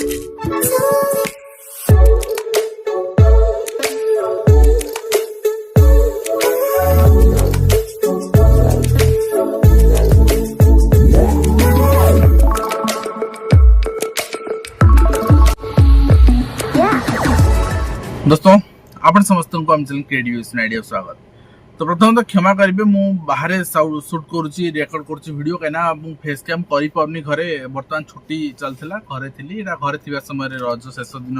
दोस्तों आपण समस्त को आम चैनल क्रिएटिव आइडिया स्वागत। तो प्रथम तो क्षमा करेंगे मु बाहर शूट करुच्ची रेकर्ड करुच्ची वीडियो कहीं फेस कैम करनी घरे बर्तमान छुट्टी चलता घरे थी घरे थी समय रज शेष दिन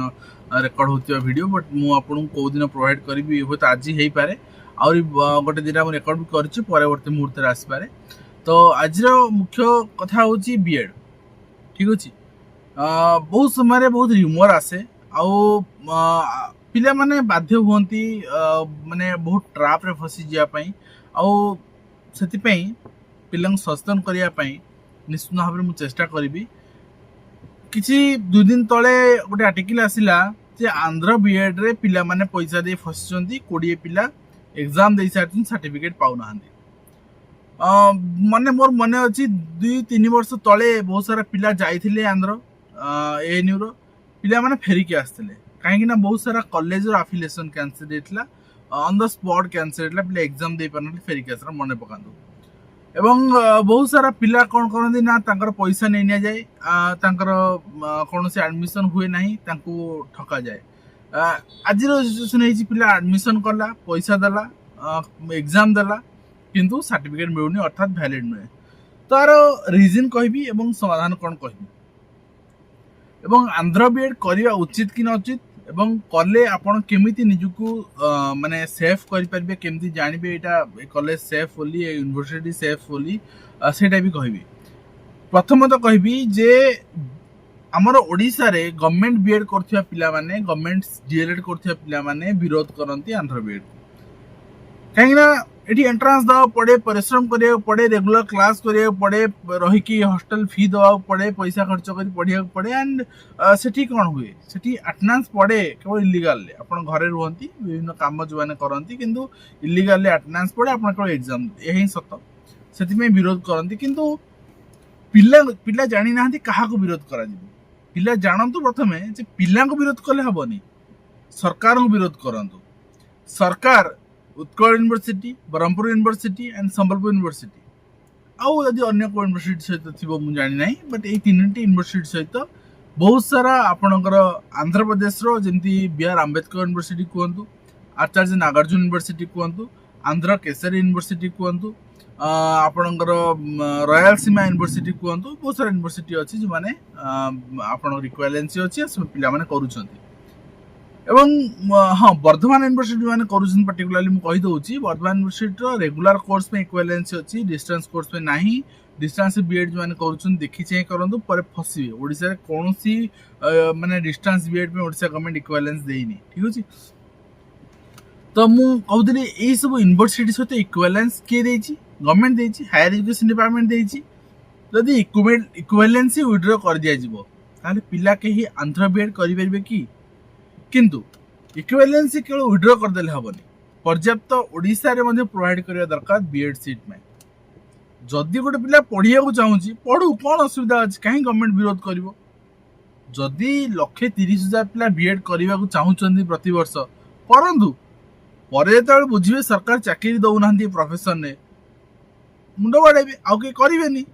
रेकर्ड होता वीडियो बट मुझे कौ दिन प्रोवाइड करी हूँ तो आज हो पारे आहरी गोटे दिटा मुझे रेकर्ड भी करवर्ती मुहूर्त आसपे। तो आज मुख्य कथा हूँ बीएड ठीक अच्छे बहुत समय बहुत र्यूमर आसे पिला माने बाध्य हुंती माने बहुत ट्राप रे फसी जापाई से पिला सचेतन करने निश्चित भाव में चेष्टा करी। किसी 2 दिन तले गोटे आर्टिकल आसिला जे आंध्र बीएड रे पिला माने पैसा दे फसी 20 पिला एग्जाम दे सारी सर्टिफिकेट पाउ ना माने मोर मन अच्छी 2-3 वर्ष तले बहुत सारा पिला जाइथिले आंध्र एएनयू रो पिला माने फेरिके आसथिले कहीं बहुत सारा कॉलेज आफिलिएशन कैंसल होता ऑन द स्पॉट कैंसल होता पिला एग्जाम दे पार फेरिक आस मन पकातु एवं बहुत सारा पिला कौन करती ना तांकर पैसा नहीं नि जाए कौन से एडमिशन हुए ना ठका जाए। आज सिचुएसन पिला एडमिशन कला पैसा देला एग्जाम देला किंतु सर्टिफिकेट मिलूनी अर्थात वैलिड नुहे। तार रिजन कहबी एवं समाधान कौन कहबी एवं आंध्र बीएड करवा उचित कि न उचित एवं कले आपण केमिति निजुकु माने सेफ करि परबे केमिति जानिबे एटा कॉलेज सेफ बोली यूनिवर्सिटी सेफ बोली सेटा भी कहबी। प्रथम तो कहबी जे हमर ओडिसा रे गवर्नमेंट बीएड करथिया पिला माने गवर्नमेंट डीएलएड करथिया पिला माने विरोध करंती आंध्र बीएड कहीं ना एटी एंट्रांस दवा पड़े परिश्रम करिया पड़े रेगुलर क्लास करिया पड़े रही हॉस्टल फी दवा पड़े पैसा खर्च कर पढ़िया पड़े एंड सेठी कौन हुए सेठी अटेंडेंस पड़े केवल इलीगल अपन घरे रुहंती विभिन्न काम जो माने करंती किंतु इलीगल अटेंडेंस पड़े अपन केवल एग्जाम यही सत से विरोध करंती किंतु पिला पिला जानी नाहंती कहा को विरोध करा जिवो पिला जानंतु प्रथमे जे पिला को विरोध कले हबनी सरकार को विरोध करंतु। सरकार Utkal university Brahmapur university and Sambalpur university आउ यदि अन्य को यूनिवर्सिटी सहित थी मुझे जानी ना बट ये 3टी यूनिवर्सिटी सहित बहुत सारा आपणकर आंध्र प्रदेश जमी बीआर आंबेडकर यूनिवर्सिटी कहतु आचार्य नागार्जुन यूनिवर्सिटी कहतु आंध्र केसरी यूनिवर्सिटी कहतु आपणकर रयालसीमा यूनिवर्सिटी कहतु बहुत सारा यूनिवर्सिटी अच्छी जो मैंने आप इक्वालेंसी अच्छी पिला माने करूछंती एवं हाँ वर्धमान यूनिवर्सिटी मैंने करूँ पर्टिकुलरली मुझे वर्धमान यूनिवर्सिटी रेगुलर कोर्स में इक्वालेंसी अच्छी डिस्टेंस कोर्स में नहीं डिस्टेंस बीएड जो मैंने करूँ देखी चाहिए करूँ पर फसवे ओडिशा कौन सी माने डिस्टेंस बीएड में ओडिशा गवर्नमेंट इक्वालेंस देनी ठीक अच्छे। तो मुझे कहूली यही सब यूनिवर्सिटी सहित इक्वालेंस किए गवर्नमेंट देती हायर एजुकेशन डिपार्टमेंट देती जदि इक्वालेंसी विड्रॉ कर दिज्व ताले पिला कहीं आंध्र बीएड करें कि किंतु इक्विवेलेंसी केवल विड्रॉ करदेले हेनी पर्याप्त ओडिशा रे मध्ये प्रोवाइड करने दरकार बीएड सीट में जदि गोटे पिला पढ़िया चाहूँगी पढ़ू कौन असुविधा अच्छे कहीं गवर्नमेंट विरोध कर जदि 1,30,000 पिला बीएड करने को चाहूँगी प्रति वर्ष करंतु पर जो बुझे सरकार चाकरी दौना प्रोफेशन ने मुंड बढ़े आउ कहीं करेनि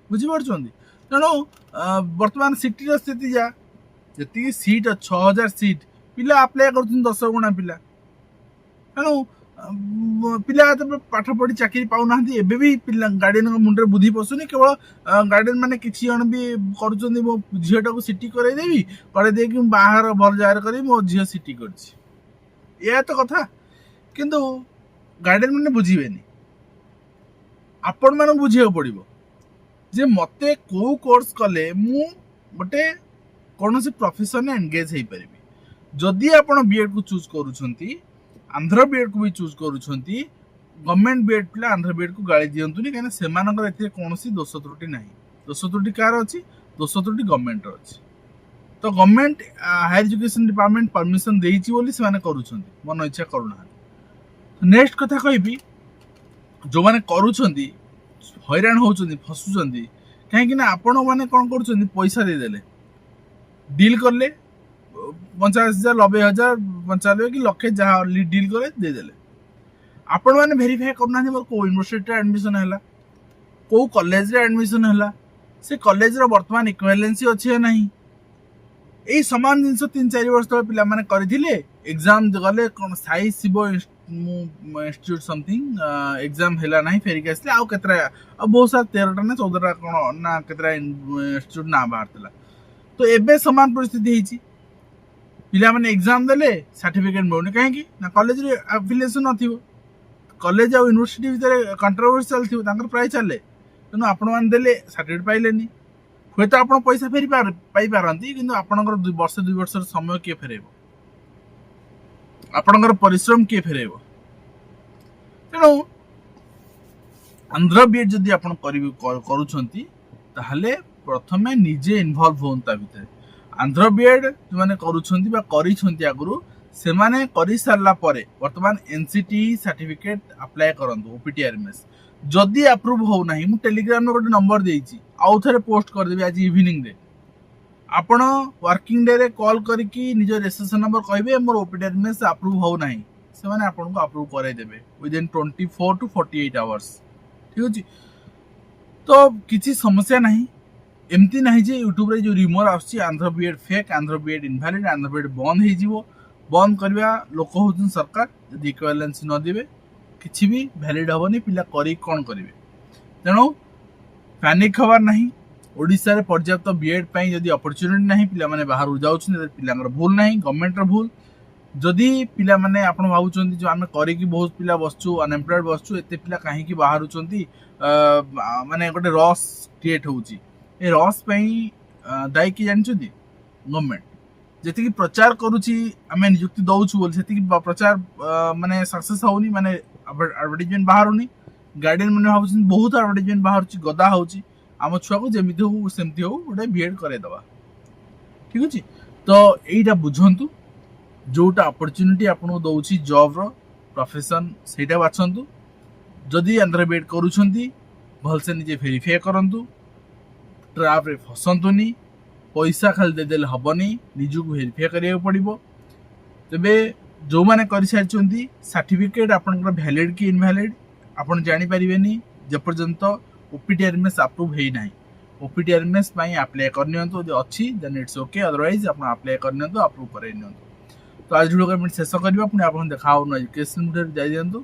बुझीपार तेणु बर्तमान सिटी स्थिति जा जी सीट 6,000 सीट पिला अप्लाई कर 10 गुणा पिला तेणु पिला पाठ पढ़ी चाकरी पाऊना भी पिला गार्डियन मुंडे बुद्धि पशुनी केवल गार्डियन मैंने किसी जन भी कर मो झीटा को सिटी करदेवी करदे बाहर भल जगार कर मो झी सिटी कर तो कथा किंतु गार्डियन मैंने बुझे आपण मान बुझे पड़ो जे मते को कोर्स कले मु गोटे कौन से प्रोफेशन एंगेज हो पारि जदि आप बीएड को चूज करुँच आंध्र बीएड को भी चूज करुँच गवर्नमेंट बीएड पिला आंध्र बीएड को गाड़ी दिंतुनि कहीं से कौन दोष त्रुटि ना दोष त्रुटि कार अच्छी दोष त्रुटि गवर्नमेंट अच्छी तो government higher education department permission देइछि बोली से माने करूछंती मन इच्छा करूना। नेक्स्ट कथा कहबी जो माने करूछंती हैरान होउछंती फसुछंती कहीं ना आपण माने कौन करुछंती पैसा दे देले ଡିଲ୍ କଲେ 50,000 90,000 95 କି ଲକ୍ଷେ ଯାହା ଡିଲ୍ କଲେ ଦେଇଦେଲେ। ଆପଣମାନେ ଭେରିଫାଏ କରୁନାହାନ୍ତି ମୋର କେଉଁ ୟୁନିଭର୍ସିଟିରେ ଆଡ଼ମିସନ୍ ହେଲା, କେଉଁ କଲେଜରେ ଆଡ଼ମିସନ୍ ହେଲା, ସେ କଲେଜର ବର୍ତ୍ତମାନ ଇକ୍ୱାଲେନ୍ସି ଅଛି ନା ନାହିଁ। ଏଇ ସମାନ ଜିନିଷ 3-4 ବର୍ଷ ତଳେ ପିଲାମାନେ କରିଥିଲେ। ଏକ୍ଜାମ୍ ଗଲେ କ'ଣ Sai Shiv institute something exam ହେଲା ନାହିଁ, ଫେରିକି ଆସିଲେ। ଆଉ କେତେଟା ଆଉ ବହୁତ ସାରା 13ଟା ନା 14ଟା କ'ଣ ନା କେତେଟା ଇନଷ୍ଟିଚ୍ୟୁଟ୍ ନାଁ ବାହାରିଥିଲା। ତ ଏବେ ସମାନ ପରିସ୍ଥିତି ହେଇଛି। ପିଲାମାନେ ଏକ୍ଜାମ୍ ଦେଲେ, ସାର୍ଟିଫିକେଟ୍ ମିଳୁନି। କାହିଁକି ନା କଲେଜରେ ଆଫିଲିଏସନ୍ ନଥିବ। କଲେଜ ଆଉ ୟୁନିଭର୍ସିଟି ଭିତରେ କଣ୍ଟ୍ରୋଭର୍ସି ଚାଲିଥିବ, ତାଙ୍କର ପ୍ରାୟ ଚାଲେ। ତେଣୁ ଆପଣମାନେ ଦେଲେ, ସାର୍ଟିଫିକେଟ୍ ପାଇଲେନି। ହୁଏତ ଆପଣ ପଇସା ପାଇପାରନ୍ତି, କିନ୍ତୁ ଆପଣଙ୍କର 2 ବର୍ଷର ସମୟ କିଏ ଫେରାଇବ? ଆପଣଙ୍କର ପରିଶ୍ରମ କିଏ ଫେରାଇବ? ତେଣୁ ଆନ୍ଧ୍ର ବିଏଡ୍ ଯଦି ଆପଣ କରୁଛନ୍ତି ତାହେଲେ ପ୍ରଥମେ ନିଜେ ଇନଭଲ୍ଭ ହୁଅନ୍ତୁ ତା ଭିତରେ। ଆନ୍ଧ୍ର ବିଏଡ୍ ଯେଉଁମାନେ କରୁଛନ୍ତି ବା କରିଛନ୍ତି ଆଗରୁ, ସେମାନେ କରିସାରିଲା ପରେ ବର୍ତ୍ତମାନ NCT ସାର୍ଟିଫିକେଟ୍ ଆପ୍ଲାଏ କରନ୍ତୁ OPTRMS। ଯଦି ଆପ୍ରୁଭ୍ ହେଉନାହିଁ, ମୁଁ ଟେଲିଗ୍ରାମରେ ଗୋଟେ ନମ୍ବର ଦେଇଛି, ଆଉ ଥରେ ପୋଷ୍ଟ କରିଦେବି ଆଜି ଇଭିନିଂରେ। ଆପଣ ୱାର୍କିଂ ଡେରେ କଲ୍ କରିକି ନିଜ ରେଜିଷ୍ଟ୍ରେସନ୍ ନମ୍ବର କହିବେ ମୋର OPTRMS ଆପ୍ରୁଭ୍ ହେଉନାହିଁ, ସେମାନେ ଆପଣଙ୍କୁ ଆପ୍ରୁଭ୍ କରାଇଦେବେ ୱିଦିନ୍ 24 to 48 hours। ଠିକ୍ ଅଛି? ତ କିଛି ସମସ୍ୟା ନାହିଁ। ଏମିତି ନାହିଁ ଯେ ୟୁଟ୍ୟୁବରେ ଯେଉଁ ରିମର ଆସୁଛି Andhra BEd fake, Andhra BEd invalid, Andhra BEd ବନ୍ଦ ହେଇଯିବ। ବନ୍ଦ କରିବା ଲୋକ ହେଉଛନ୍ତି ସରକାର। ଯଦି ଇକ୍ୱାଲେନ୍ସି ନ ଦେବେ କିଛି ବି ଭ୍ୟାଲିଡ୍ ହେବନି, ପିଲା କରିକି କ'ଣ କରିବେ? ତେଣୁ ପ୍ୟାନିକ୍ ହେବାର ନାହିଁ। ଓଡ଼ିଶାରେ ପର୍ଯ୍ୟାପ୍ତ ବିଏଡ୍ ପାଇଁ ଯଦି ଅପରଚ୍ୟୁନିଟି ନାହିଁ, ପିଲାମାନେ ବାହାରକୁ ଯାଉଛନ୍ତି, ପିଲାଙ୍କର ଭୁଲ ନାହିଁ, ଗଭର୍ଣ୍ଣମେଣ୍ଟର ଭୁଲ। ଯଦି ପିଲାମାନେ ଆପଣ ଭାବୁଛନ୍ତି ଯେ ଆମେ କରିକି ବହୁତ ପିଲା ବସୁଛୁ, ଅନଏମ୍ପ୍ଲଏଡ୍ ବସୁଛୁ, ଏତେ ପିଲା କାହିଁକି ବାହାରୁଛନ୍ତି, ମାନେ ଗୋଟେ ରସ୍ କ୍ରିଏଟ୍ ହେଉଛି। ଏ ରସ୍ ପାଇଁ ଦାୟୀ କିଏ ଜାଣିଛନ୍ତି? ଗଭର୍ଣ୍ଣମେଣ୍ଟ। ଯେତିକି ପ୍ରଚାର କରୁଛି ଆମେ ନିଯୁକ୍ତି ଦେଉଛୁ ବୋଲି, ସେତିକି ପ୍ରଚାର ମାନେ ସକ୍ସେସ୍ ହେଉନି, ମାନେ ଆଡ଼ଭର୍ଟାଇଜମେଣ୍ଟ ବାହାରୁନି। ଗାର୍ଡିଆନ୍ ମାନେ ଭାବୁଛନ୍ତି ବହୁତ ଆଡ଼ଭର୍ଟାଇଜମେଣ୍ଟ ବାହାରୁଛି, ଗଦା ହେଉଛି, ଆମ ଛୁଆକୁ ଯେମିତି ହଉ ସେମିତି ହଉ ଗୋଟେ ବିଏଡ୍ କରାଇଦେବା। ଠିକ୍ ଅଛି? ତ ଏଇଟା ବୁଝନ୍ତୁ। ଯେଉଁଟା ଅପରଚ୍ୟୁନିଟି ଆପଣଙ୍କୁ ଦେଉଛି ଜବ୍ର ପ୍ରଫେସନ୍, ସେଇଟା ବାଛନ୍ତୁ। ଯଦି ଆନ୍ଧ୍ର ବିଏଡ୍ କରୁଛନ୍ତି, ଭଲସେ ନିଜେ ଭେରିଫାଏ କରନ୍ତୁ, ଟ୍ରାପ୍ରେ ଫସନ୍ତୁନି। ପଇସା ଖାଲି ଦେଇଦେଲେ ହେବନି, ନିଜକୁ ଭେରିଫାଏ କରିବାକୁ ପଡ଼ିବ। ତେବେ ଯେଉଁମାନେ କରିସାରିଛନ୍ତି, ସାର୍ଟିଫିକେଟ୍ ଆପଣଙ୍କର ଭ୍ୟାଲିଡ୍ କି ଇନଭ୍ୟାଲିଡ୍ ଆପଣ ଜାଣିପାରିବେନି ଯେପର୍ଯ୍ୟନ୍ତ OPTRMS ଆପ୍ରୁଭ୍ ହେଇନାହିଁ। OPTRMS ପାଇଁ ଆପ୍ଲାଏ କରିନିଅନ୍ତୁ, ଯଦି ଅଛି ଦେନ୍ ଇଟ୍ସ ଓକେ, ଅଦରୱାଇଜ୍ ଆପଣ ଆପ୍ଲାଏ କରିନିଅନ୍ତୁ, ଆପ୍ରୁଭ୍ କରାଇ ନିଅନ୍ତୁ। ତ ଆଜି ଭିଡ଼ିଓ ଏମିତି ଶେଷ କରିବା। ପୁଣି ଆପଣଙ୍କୁ ଦେଖା ହେଉନି ଏଜୁକେସନ୍ ଭିଡ଼ିଓରେ, ଯାଇ ଦିଅନ୍ତୁ।